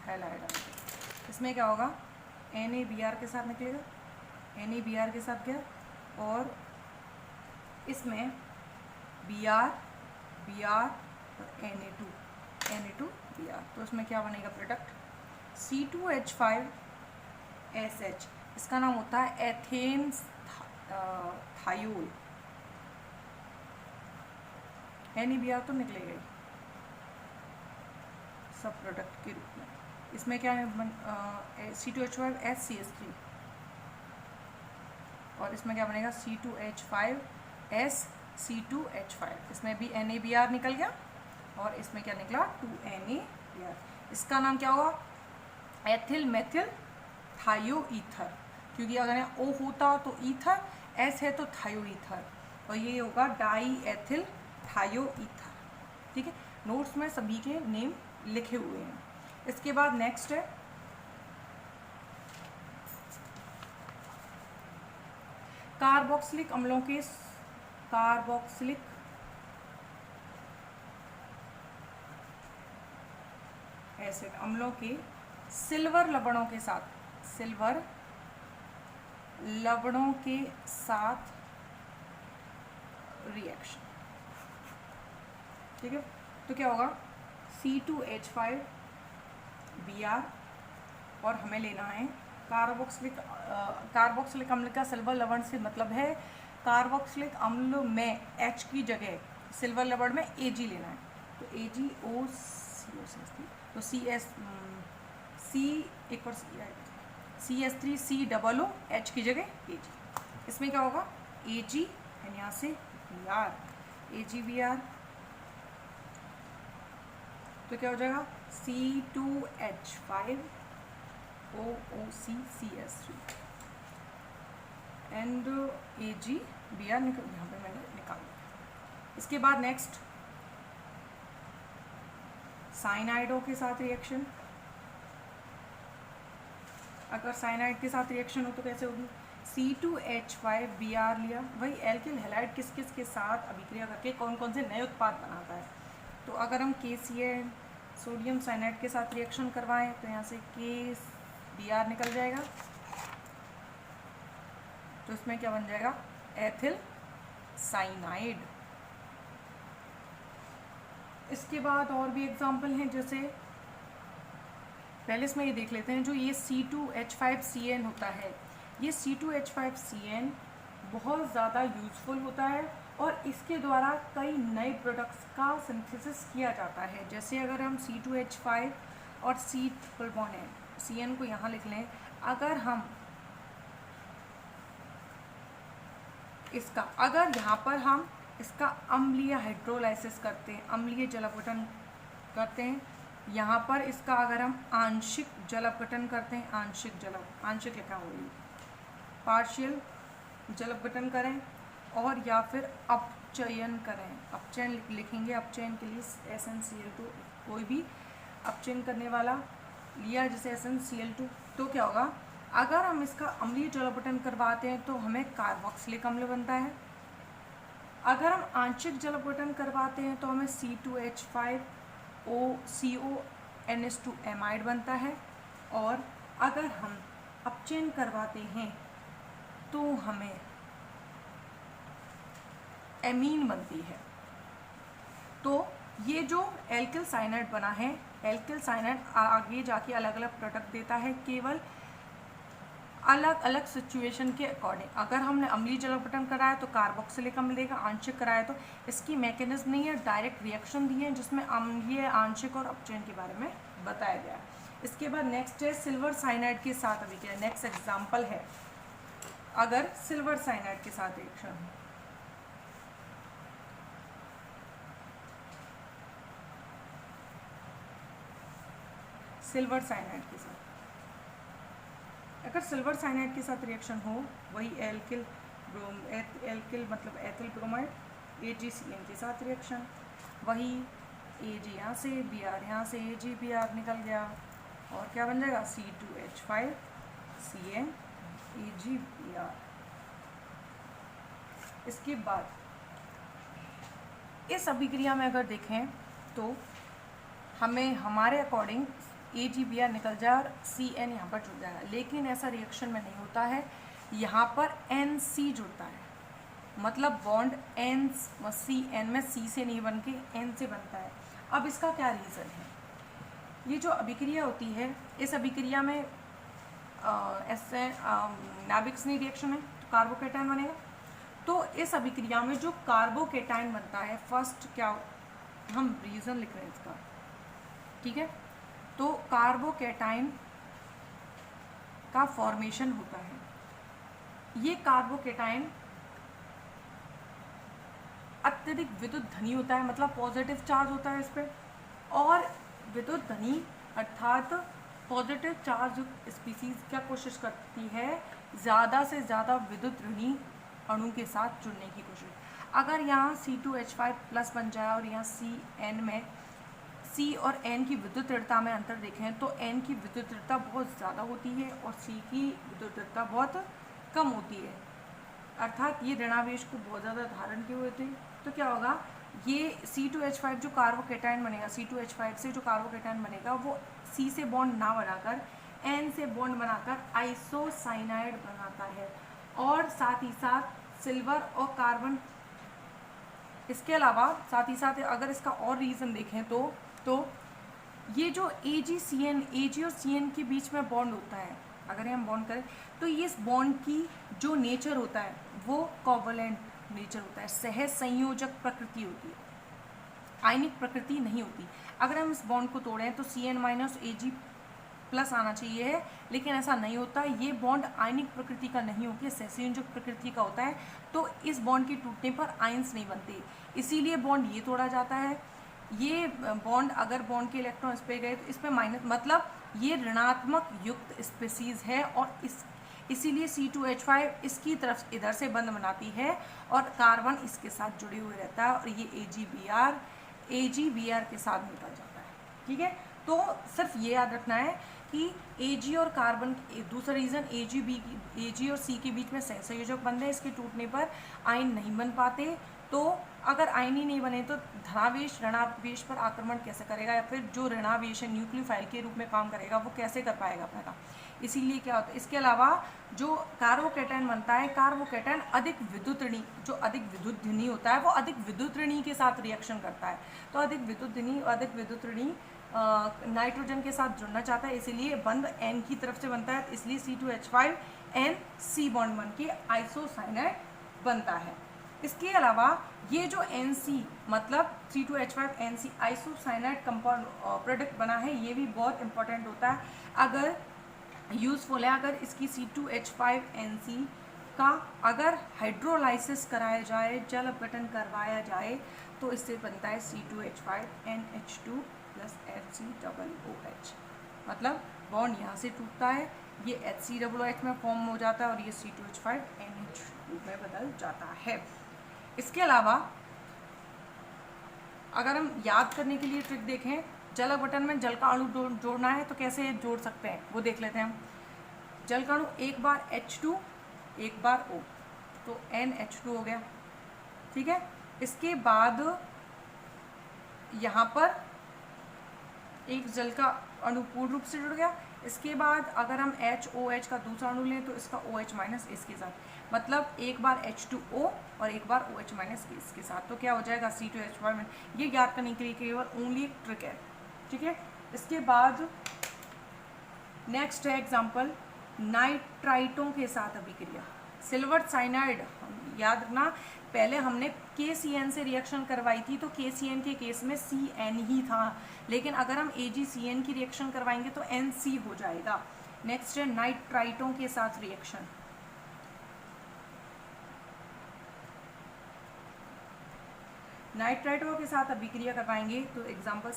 हैलाइड आएगा। इसमें क्या होगा, NaBr के साथ निकलेगा, NaBr के साथ क्या, और इसमें Br और Na2Br। तो इसमें क्या बनेगा प्रोडक्ट, C2H5SH, इसका नाम होता है एथेन थायोल। NaBr तो निकलेगा ही सब प्रोडक्ट के रूप में। इसमें क्या है, C2H5SCS3 और इसमें क्या बनेगा, C2H5SC2H5। इसमें भी NaBr निकल गया और इसमें क्या निकला, 2NaBr। इसका नाम क्या होगा, एथिल मेथिल थायो ईथर, क्योंकि अगर यहाँ O होता तो ईथर, S है तो थायो ईथर, और ये होगा डाई एथिल थायो ईथर। ठीक है, नोट्स में सभी के नेम लिखे हुए हैं। इसके बाद नेक्स्ट है कार्बोक्सिलिक अम्लों के कार्बोक्सिलिक एसिड अम्लों के सिल्वर लवणों के साथ, सिल्वर लवणों के साथ रिएक्शन। ठीक है, तो क्या होगा, C2H5Br और हमें लेना है कार्बोक्सिलिक अम्ल का सिल्वर लवण से मतलब है कार्बोक्सिलिक अम्ल में H की जगह सिल्वर लवण में Ag लेना है। तो AgOCO, तो CS3COOH की जगह Ag। इसमें क्या होगा, Ag एंड यहाँ से Br, AgBr, तो क्या हो जाएगा, C2H5OOCCS3 एंड AgBr यहाँ पे मैंने निकाल दिया। इसके बाद नेक्स्ट साइनाइडों के साथ रिएक्शन। अगर साइनाइड के साथ रिएक्शन हो तो कैसे होगी, C2H5Br लिया, वही एल्किल हैलाइड किस किस के साथ अभिक्रिया करके कौन कौन से नए उत्पाद बनाता है। तो अगर हम KCl सोडियम साइनाइड के साथ रिएक्शन करवाएं तो यहाँ से KBr निकल जाएगा, तो इसमें क्या बन जाएगा, एथिल साइनाइड। इसके बाद और भी एग्जाम्पल हैं, जैसे पहले इसमें ये देख लेते हैं, जो ये C2H5CN होता है, ये C2H5CN बहुत ज़्यादा यूज़फुल होता है और इसके द्वारा कई नए प्रोडक्ट्स का सिंथेसिस किया जाता है। जैसे अगर हम C2H5 और C ट्रिपल बॉन्ड है, CN को यहाँ लिख लें। अगर हम इसका, अगर यहाँ पर हम इसका अम्लीय हाइड्रोलाइसिस करते हैं, अम्लीय जल अपघटन करते हैं, यहाँ पर इसका अगर हम आंशिक जल अपघटन करते हैं, आंशिक लिखा होगी, पार्शियल जल अपघटन करें और या फिर अपचयन करें, अपचयन लिखेंगे। अपचयन के लिए SnCl2, कोई भी अपचयन करने वाला लिया जैसे SnCl2, तो क्या होगा, अगर हम इसका अम्लीय जल अपघटन करवाते हैं तो हमें कार्बोक्सिलिक अम्ल बनता है। अगर हम आंशिक जल अपघटन करवाते हैं तो हमें C2H5OCO एमाइड बनता है। और अगर हम अपचयन करवाते हैं तो हमें एमीन बनती है। तो ये जो एल्किल साइनाइड बना है, एल्किल साइनाइड आगे जाके अलग अलग प्रोडक्ट देता है, केवल अलग अलग सिचुएशन के अकॉर्डिंग। अगर हमने अम्लीय जल अपघटन कराया तो कार्बोक्सिलिक अम्ल देगा, आंशिक कराया तो इसकी मैकेनिज्म नहीं है, डायरेक्ट रिएक्शन दी है जिसमें अम्लीय, आंशिक और अपचयन के बारे में बताया गया है। इसके बाद नेक्स्ट है सिल्वर साइनाइड के साथ अभिक्रिया। नेक्स्ट एग्जाम्पल है, अगर सिल्वर साइनाइड के साथ रिएक्शन, सिल्वर साइनाइड के साथ, अगर सिल्वर साइनाइड के साथ रिएक्शन हो, वही एल्किल मतलब एथिल ब्रोमाइड AgCN के साथ रिएक्शन, वही Ag यहाँ से, Br यहाँ से, AgBr निकल गया और क्या बन जाएगा, C2H5CN AgBr। इसके बाद इस अभिक्रिया में अगर देखें तो हमें हमारे अकॉर्डिंग AgBr निकल जाए और CN यहाँ पर जुड़ जाएगा, लेकिन ऐसा रिएक्शन में नहीं होता है। यहाँ पर NC जुड़ता है, मतलब बॉन्ड CN में C से नहीं बन के N से बनता है। अब इसका क्या रीज़न है? ये जो अभिक्रिया होती है, इस अभिक्रिया में ऐसे नाभिक्सनी रिएक्शन है तो कार्बोकेटाइन बनेगा। तो इस अभिक्रिया में जो कार्बोकेटाइन बनता है, फर्स्ट क्या हम रीज़न लिख रहे हैं इसका, ठीक है। तो कार्बोकेटाइन का फॉर्मेशन होता है। ये कार्बोकेटाइन अत्यधिक विद्युत धनी होता है, मतलब पॉजिटिव चार्ज होता है इस पर, और विद्युत धनी अर्थात पॉजिटिव चार्ज स्पीसीज क्या कोशिश करती है, ज़्यादा से ज़्यादा विद्युत ऋणी अणु के साथ जुड़ने की कोशिश। अगर यहाँ C2H5 प्लस बन जाए और यहाँ CN में C और N की विद्युत दृढ़ता में अंतर देखें तो N की विद्युत दृढ़ता बहुत ज़्यादा होती है और C की विद्युत दृढ़ता बहुत कम होती है, अर्थात ये ऋणावेश को बहुत ज़्यादा धारण किए हुए थे। तो क्या होगा, ये C2H5 जो कार्बोकेटाइन बनेगा, C2H5 से जो कार्बोकेटाइन बनेगा वो C से बॉन्ड ना बनाकर N से बॉन्ड बनाकर आइसोसाइनाइड बनाता है, और साथ ही साथ सिल्वर और कार्बन। इसके अलावा साथ ही साथ अगर इसका और रीज़न देखें तो ये जो AgCN, Ag और CN के बीच में बॉन्ड होता है, अगर हम बॉन्ड करें तो ये इस बॉन्ड की जो नेचर होता है वो कोवलेंट नेचर होता है, सह संयोजक प्रकृति होती है, आयनिक प्रकृति नहीं होती। अगर हम इस बॉन्ड को तोड़ें तो CN माइनस Ag प्लस आना चाहिए है, लेकिन ऐसा नहीं होता। ये बॉन्ड आयनिक प्रकृति का नहीं होकर सहसंयोजक प्रकृति का होता है, तो इस बॉन्ड के टूटने पर आयंस नहीं बनते, इसीलिए बॉन्ड ये तोड़ा जाता है। ये बॉन्ड, अगर बॉन्ड के इलेक्ट्रॉन इस पे गए तो इस पे माइनस, मतलब ये ऋणात्मक युक्त स्पीसीज है, और इसीलिए C2H5 इसकी तरफ इधर से बंध बनाती है और कार्बन इसके साथ जुड़े हुए रहता है, और ये AgBr के साथ निकल जाता है, ठीक है। तो सिर्फ ये याद रखना है कि Ag और कार्बन, दूसरा रीज़न Ag और C के बीच में सहसंयोजक बंध है, इसके टूटने पर आयन नहीं बन पाते। तो अगर आयन ही नहीं बने तो धनावेश ऋणावेश पर आक्रमण कैसे करेगा, या फिर जो ऋणावेश है न्यूक्लियोफाइल के रूप में काम करेगा वो कैसे कर पाएगा अपना काम। इसीलिए क्या होता है, इसके अलावा जो कार्बोकेटाइन बनता है, कार्बोकेटाइन अधिक विद्युत ऋणी, जो अधिक विद्युत ऋणी होता है वो अधिक विद्युत ऋणी के साथ रिएक्शन करता है। तो अधिक विद्युत ऋणी नाइट्रोजन के साथ जुड़ना चाहता है, इसीलिए बंध N की तरफ से बनता है, इसलिए C2H5 NC बॉन्ड बन के आइसोसाइनाइड बनता है। इसके अलावा ये जो NC मतलब C2H5 NC isocyanide compound product बना है, ये भी बहुत इंपॉर्टेंट होता है। अगर यूज़फुल है। अगर इसकी C2H5NC का अगर हाइड्रोलाइसिस कराया जाए, जल अपघटन करवाया जाए, तो इससे बनता है C2H5NH2 प्लस HCOOH। मतलब बॉन्ड यहाँ से टूटता है, ये HCOOH में फॉर्म हो जाता है और ये C2H5NH2 में बदल जाता है। इसके अलावा अगर हम याद करने के लिए ट्रिक देखें, जल अपघटन में जल का अणु जोड़ना है तो कैसे जोड़ सकते हैं वो देख लेते हैं हम। जल का अणु एक बार H2 एक बार O, तो NH2 हो गया, ठीक है। इसके बाद यहाँ पर एक जल का अणु पूर्ण रूप से जुड़ गया। इसके बाद अगर हम HOH का दूसरा अणु लें तो इसका OH माइनस इसके साथ, मतलब एक बार H2O और एक बार OH माइनस इसके साथ, तो क्या हो जाएगा C2H5। ये याद करने के लिए केवल ओनली एक ट्रिक है, ठीक है। इसके बाद नेक्स्ट है एग्जाम्पल नाइट्राइटों के साथ अभिक्रिया। सिल्वर साइनाइड, याद रखना पहले हमने KCN से रिएक्शन करवाई थी तो KCN के केस में CN ही था, लेकिन अगर हम AgCN की रिएक्शन करवाएंगे तो NC हो जाएगा। नेक्स्ट है नाइट्राइटों के साथ रिएक्शन। नाइट्राइटों के साथ अभिक्रिया करवाएंगे तो एग्जाम्पल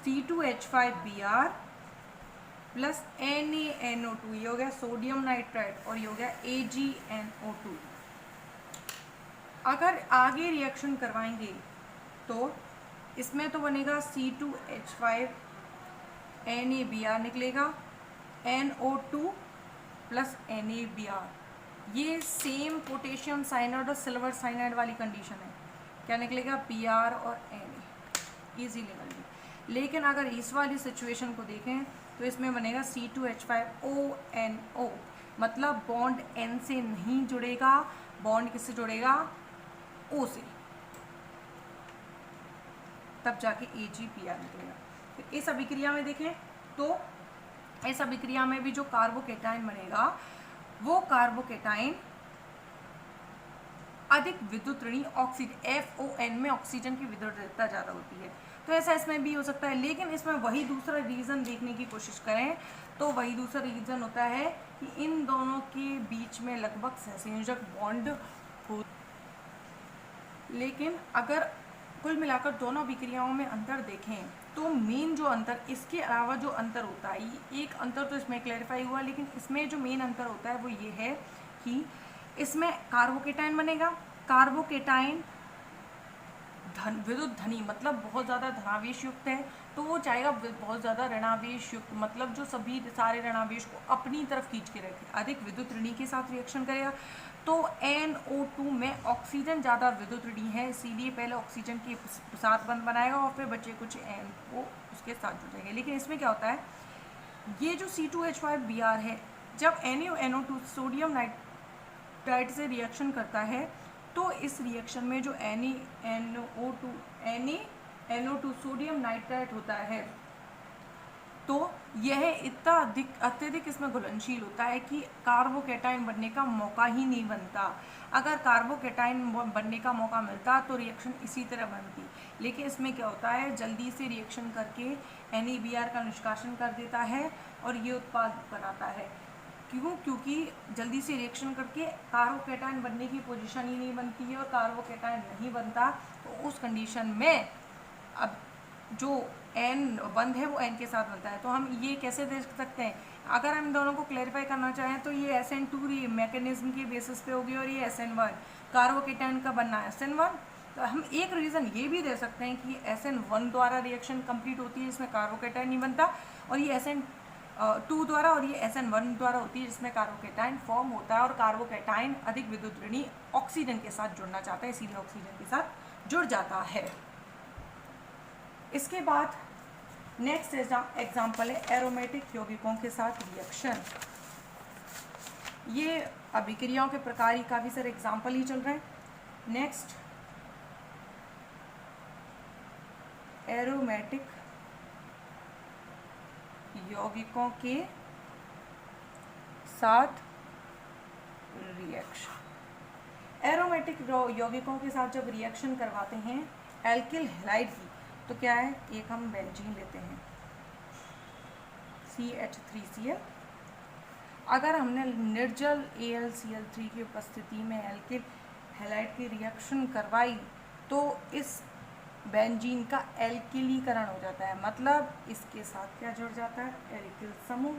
C2H5Br प्लस NaNO2, ये हो गया सोडियम नाइट्राइट, और ये हो गया AgNO2। अगर आगे रिएक्शन करवाएंगे तो इसमें तो बनेगा C2H5NaBr निकलेगा, NO2 प्लस NaBr। ये सेम पोटेशियम साइनाइड और सिल्वर साइनाइड वाली कंडीशन है, क्या निकलेगा Br और Na, इजी निकल गई। लेकिन अगर इस वाली सिचुएशन को देखें तो इसमें बनेगा C2H5ONO, मतलब बॉन्ड N से नहीं जुड़ेगा, बॉन्ड किससे जुड़ेगा, O से, तब जाके AgBr निकलेगा। फिर इस अभिक्रिया में देखें तो इस अभिक्रिया में भी जो कार्बोकेटाइन बनेगा वो कार्बोकेटाइन अधिक विद्युत ऋणी ऑक्सीजन FON में ऑक्सीजन की विद्युतता ज़्यादा होती है, तो ऐसा इसमें भी हो सकता है। लेकिन इसमें वही दूसरा रीज़न देखने की कोशिश करें तो वही दूसरा रीज़न होता है कि इन दोनों के बीच में लगभग सहसंयोजक बॉन्ड हो। लेकिन अगर कुल मिलाकर दोनों अभिक्रियाओं में अंतर देखें तो मेन जो अंतर, इसके अलावा जो अंतर होता है, एक अंतर तो इसमें क्लैरिफाई हुआ, लेकिन इसमें जो मेन अंतर होता है वो ये है कि इसमें कार्बोकेटाइन बनेगा, कार्बोकेटाइन विद्युत धनी, मतलब बहुत ज़्यादा धनावेश युक्त है, तो वो चाहेगा बहुत ज़्यादा ऋणावेश युक्त, मतलब जो सभी सारे ऋणावेश को अपनी तरफ खींच के रखे, अधिक विद्युत ऋणी के साथ रिएक्शन करेगा। तो NO2 में ऑक्सीजन ज़्यादा विद्युत ऋणी है, इसीलिए पहले ऑक्सीजन के साथ बंध बनाएगा और फिर बचे कुछ NO उसके साथ जुड़ जाएंगे। लेकिन इसमें क्या होता है, ये जो C2H5Br है, जब NaNO2 सोडियम नाइट्राइट से रिएक्शन करता है तो इस रिएक्शन में जो NaNO2 सोडियम नाइट्राइट होता है, तो यह इतना अत्यधिक इसमें घुलनशील होता है कि कार्बोकेटाइन बनने का मौका ही नहीं बनता। अगर कार्बोकेटाइन बनने का मौका मिलता तो रिएक्शन इसी तरह बनती, लेकिन इसमें क्या होता है, जल्दी से रिएक्शन करके NaBr का निष्कासन कर देता है और ये उत्पाद बनाता है। क्यों? क्योंकि जल्दी से रिएक्शन करके कार्बोकेटाइन बनने की पोजीशन ही नहीं बनती है, और कार्बोकेटाइन नहीं बनता तो उस कंडीशन में अब जो N बंध है वो N के साथ बनता है। तो हम ये कैसे देख सकते हैं, अगर हम दोनों को क्लैरिफाई करना चाहें तो ये SN2 मैकेनिज्म के बेसिस पे होगी और ये SN1 कार्बोकेटाइन का बनना है SN1। तो हम एक रीज़न ये भी दे सकते हैं कि SN1 द्वारा रिएक्शन कंप्लीट होती है जिसमें कार्बोकेटाइन नहीं बनता, और ये SN2 द्वारा और ये SN1 द्वारा होती है जिसमें कार्बोकेटाइन फॉर्म होता है, और कार्बोकेटाइन अधिक विद्युत ऋणी ऑक्सीजन के साथ जुड़ना चाहता है, इसीलिए ऑक्सीजन के साथ जुड़ जाता है। इसके बाद नेक्स्ट एग्जाम्पल है एरोमेटिक यौगिकों के साथ रिएक्शन। ये अभिक्रियाओं के प्रकार ही काफ़ी सारे एग्जाम्पल ही चल रहे हैं। नेक्स्ट एरोमेटिक यौगिकों के साथ रिएक्शन। एरोमेटिक यौगिकों के साथ जब रिएक्शन करवाते हैं एल्किल हैलाइड की, तो क्या है, एक हम बेंजीन लेते हैं CH3Cl। अगर हमने निर्जल AlCl3 की उपस्थिति में एल्किल हैलाइड की रिएक्शन करवाई तो इस बेंजीन का एल्किलीकरण हो जाता है, मतलब इसके साथ क्या जुड़ जाता है, एल्किल समूह।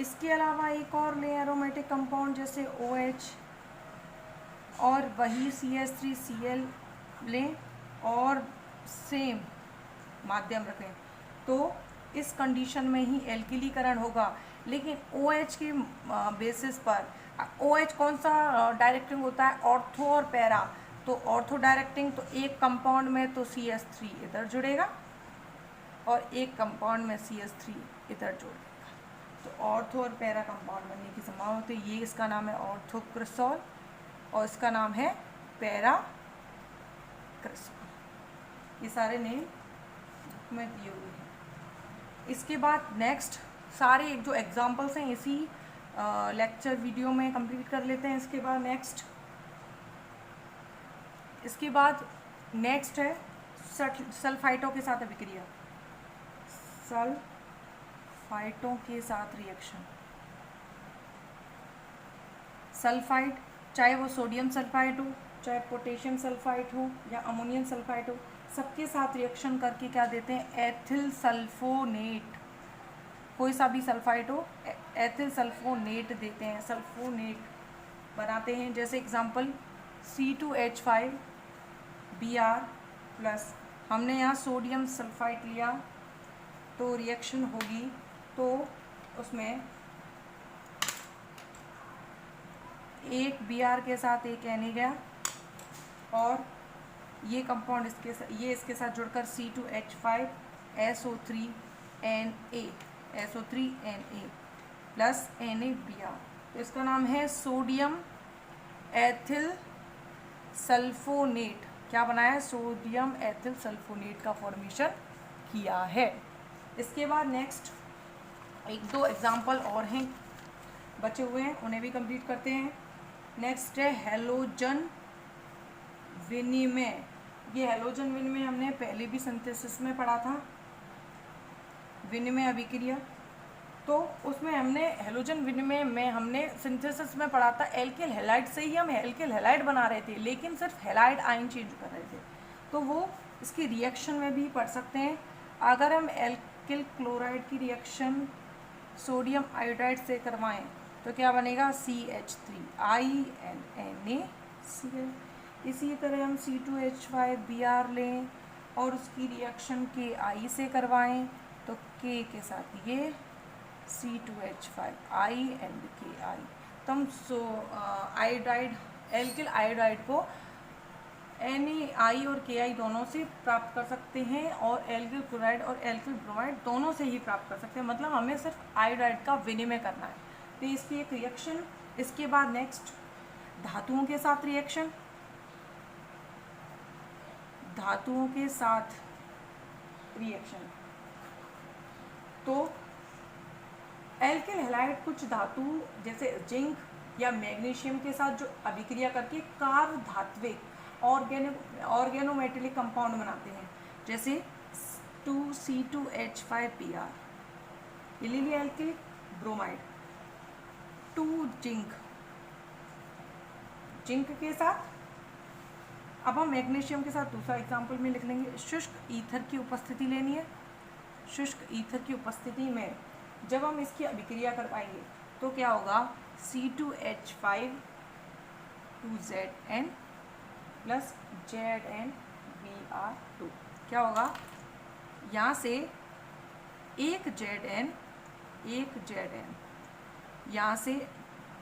इसके अलावा एक और ले एरोमेटिक कंपाउंड जैसे OH और वही CH3Cl लें और सेम माध्यम रखें तो इस कंडीशन में ही एल्किलीकरण होगा। लेकिन OH के बेसिस पर OH कौन सा डायरेक्टिंग होता है, ऑर्थो और पैरा। तो ऑर्थो डायरेक्टिंग तो एक कंपाउंड में तो CH3 इधर जुड़ेगा और एक कंपाउंड में CH3 इधर जुड़ेगा, तो ऑर्थो और पैरा कंपाउंड बनने की संभावना होती है। ये इसका नाम है ऑर्थोक्रिसॉल और इसका नाम है पैराक्रिसॉल। ये सारे नेम में दिए हुए हैं। इसके बाद नेक्स्ट सारे जो एग्जांपल्स हैं इसी लेक्चर वीडियो में कंप्लीट कर लेते हैं। इसके बाद नेक्स्ट है सल्फाइटों के साथ अभिक्रिया, सल्फाइटों के साथ रिएक्शन। सल्फाइड चाहे वो सोडियम सल्फाइड हो, चाहे पोटेशियम सल्फाइड हो या अमोनियम सल्फाइड हो, सबके साथ रिएक्शन करके क्या देते हैं, एथिल सल्फोनेट। कोई सा भी सल्फाइड हो, एथिल सल्फोनेट देते हैं, सल्फोनेट बनाते हैं। जैसे एग्जांपल C2H5Br प्लस, हमने यहाँ सोडियम सल्फाइड लिया तो रिएक्शन होगी तो उसमें एक Br के साथ एक Na गया और ये कंपाउंड इसके साथ जुड़कर C2H5SO3Na प्लस NaBr, तो इसका नाम है सोडियम एथिल सल्फोनेट। क्या बनाया है, सोडियम एथिल सल्फोनेट का फॉर्मेशन किया है। इसके बाद नेक्स्ट एक दो एग्जाम्पल और हैं बचे हुए हैं, उन्हें भी कंप्लीट करते हैं। नेक्स्ट है हैलोजन विनिमय। ये हैलोजन विनिमय हमने पहले भी सिंथेसिस में पढ़ा था, विनिमय अभिक्रिया। तो उसमें हमने हैलोजन विनिमय में हमने सिंथेसिस में पढ़ा था एल्किल हैलाइड से ही हम एल्किल हैलाइड बना रहे थे, लेकिन सिर्फ हैलाइड आयन चेंज कर रहे थे। तो वो इसकी रिएक्शन में भी पढ़ सकते हैं। अगर हम एल्किल क्लोराइड की रिएक्शन सोडियम आयोडाइड से करवाएं तो क्या बनेगा, CH3INNaCl। इसी तरह हम C2H5Br लें और उसकी रिएक्शन KI से करवाएं तो K के साथ ये C2H5I&KI। तो हम आयोडाइड एल्किल आयोडाइड को NaI और KI दोनों से प्राप्त कर सकते हैं और एल्किल क्लोराइड और एल्किल ब्रोमाइड दोनों से ही प्राप्त कर सकते हैं, मतलब हमें सिर्फ आयोडाइड का विनिमय करना है। तो इसकी एक रिएक्शन। इसके बाद नेक्स्ट धातुओं के साथ रिएक्शन। धातुओं के साथ रिएक्शन तो एल्किल हैलाइड कुछ धातु जैसे जिंक या मैग्नीशियम के साथ जो अभिक्रिया करके कार्बधात्विक ऑर्गेनोमेटेलिक कंपाउंड बनाते हैं, जैसे 2C2H5Br, ये ले लिया एल्किल ब्रोमाइड। 2 जिंक के साथ। अब हम मैग्नीशियम के साथ दूसरा एग्जाम्पल में लिख लेंगे। शुष्क ईथर की उपस्थिति लेनी है। शुष्क ईथर की उपस्थिति में जब हम इसकी अभिक्रिया करवाएंगे तो क्या होगा, C2H5 2Zn प्लस ZnBr2। क्या होगा, यहाँ से एक Zn यहाँ से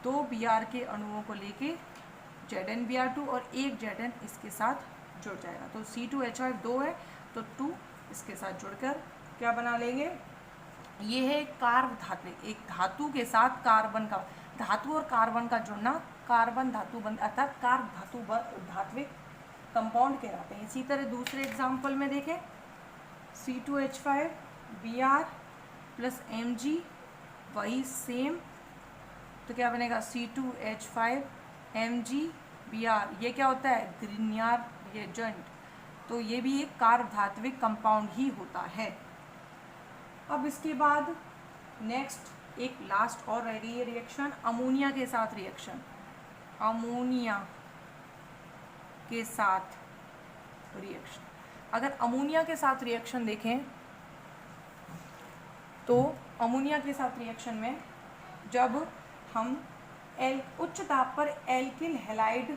2 Br के अणुओं को लेके ZnBr2 और एक Zn इसके साथ जुड़ जाएगा। तो C2H5 2 है तो 2 इसके साथ जुड़कर क्या बना लेंगे, ये है कार्बधात्विक, एक धातु के साथ कार्बन का, धातु और कार्बन का जुड़ना कार्बन धातु बंध अर्थात कार्ब धात्विक कंपाउंड कहलाते हैं। इसी तरह दूसरे एग्जाम्पल में देखें, C2H5Br प्लस Mg, वही सेम, तो क्या बनेगा C2H5MgBr। ये क्या होता है, ग्रिग्नार्ड रिएजेंट, तो ये भी एक कार्बधात्विक कंपाउंड ही होता है। अब इसके बाद नेक्स्ट एक लास्ट और रह गई है रिएक्शन, अमोनिया के साथ रिएक्शन। अमोनिया के साथ रिएक्शन, अगर अमोनिया के साथ रिएक्शन देखें तो अमोनिया के साथ रिएक्शन में जब हम उच्च ताप पर एल्किल हैलाइड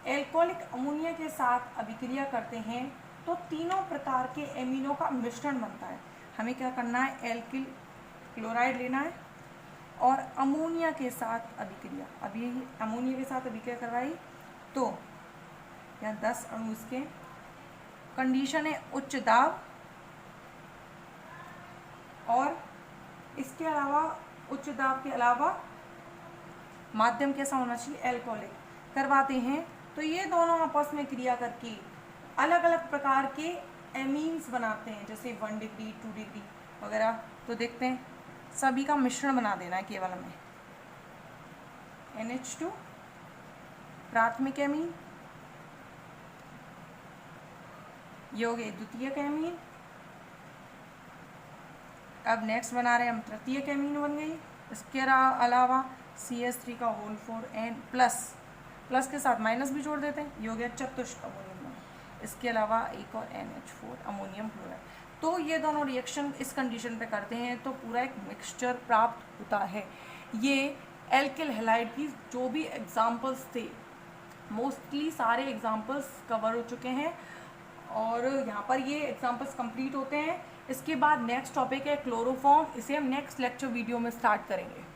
एल्कोहलिक अमोनिया के साथ अभिक्रिया करते हैं तो तीनों प्रकार के एमिनो का मिश्रण बनता है। हमें क्या करना है, एल्किल क्लोराइड लेना है और अमोनिया के साथ अभिक्रिया, अभी अमोनिया के साथ अभिक्रिया करवाई तो यहाँ 10 अणु इसके, कंडीशन है उच्च दाब और इसके अलावा उच्च दाब के अलावा माध्यम कैसा होना चाहिए, एल्कोहलिक करवाते हैं तो ये दोनों आपस में क्रिया करके अलग अलग प्रकार के एमीन्स बनाते हैं, जैसे 1 डिग्री 2 डिग्री वगैरह। तो देखते हैं, सभी का मिश्रण बना देना है केवल हमें। NH2 प्राथमिक एमीन, ये हो गए द्वितीयक एमीन। अब नेक्स्ट बना रहे हैं हम तृतीयक एमीन बन गई। इसके अलावा CH3 का होल 4 N प्लस के साथ माइनस भी जोड़ देते हैं, ये हो गया चतुष्क अमोनियम। इसके अलावा एक और NH4 अमोनियम क्लोराइड। तो ये दोनों रिएक्शन इस कंडीशन पे करते हैं तो पूरा एक मिक्सचर प्राप्त होता है। ये एल्किल हैलाइड की जो भी एग्जाम्पल्स थे, मोस्टली सारे एग्जाम्पल्स कवर हो चुके हैं और यहाँ पर ये एग्जाम्पल्स कंप्लीट होते हैं। इसके बाद नेक्स्ट टॉपिक है क्लोरोफॉर्म, इसे हम नेक्स्ट लेक्चर वीडियो में स्टार्ट करेंगे।